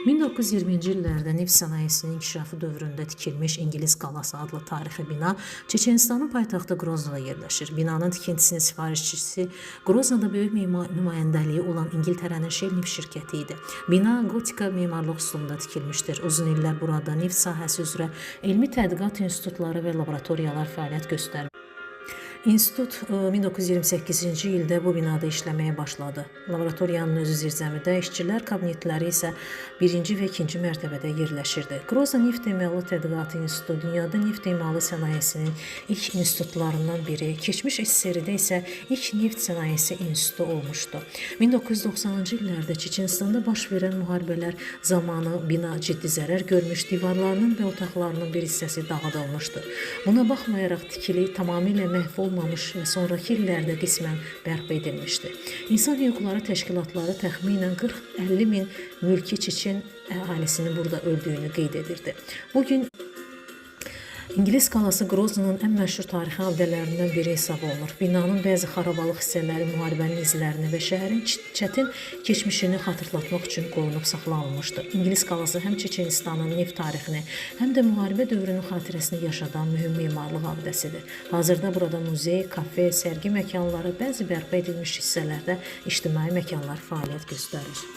1920-ci illərdə neft sənayesinin inkişafı dövründə tikilmiş İngilis qalası adlı tarixi bina Çeçenistanın paytaxtı Qroznada yerləşir. Binanın tikintisinin sifarişçisi Qroznada böyük nümayəndəliyi olan İngiltərənin Shell neft şirkəti idi. Bina gotika memarlıq üslubunda tikilmişdir. Uzun illər burada neft sahəsi üzrə elmi tədqiqat institutları və laboratoriyalar fəaliyyət göstərmişdir. İnstitut 1928-ci ildə bu binada işləməyə başladı. Laboratoriyanın özü zirzəmidə, işçilər kabinetləri isə 1-ci və 2-ci mərtəbədə yerləşirdi. Qrozna Neft Emalı Tədqiqatı İnstitutu dünyada neft emalı sənayesinin ilk institutlarından biri, keçmiş SSR-də isə ilk neft sənayesi institutu olmuşdu. 1990-cı illərdə Çeçenistanda baş verən müharibələr zamanı bina ciddi zərər görmüş, divarlarının və otaqlarının bir hissəsi dağıdılmışdı. Buna baxmayaraq tikili tamamilə məhv olmamış və sonrakı illərdə qismən bərpa edilmişdi. İnsan hüquqları təşkilatları təxminən 40-50 min mülki Çeçen əhalisinin burada öldüyünü qeyd edirdi. Bugün İngilis qalası Qroznanın ən məşhur tarixi abidələrindən biri hesab olunur. Binanın bəzi xarabalıq hissələri müharibənin izlərini və şəhərin çətin keçmişini xatırlatmaq üçün qorunub saxlanılmışdı. İngilis qalası həm Çeçenistanın neft tarixini, həm də müharibə dövrünün xatirəsini yaşadan mühüm memarlıq abidəsidir. Hazırda burada muzey, kafe, sərgi məkanları, bəzi bərpa edilmiş hissələrdə ictimai məkanlar fəaliyyət göstərir.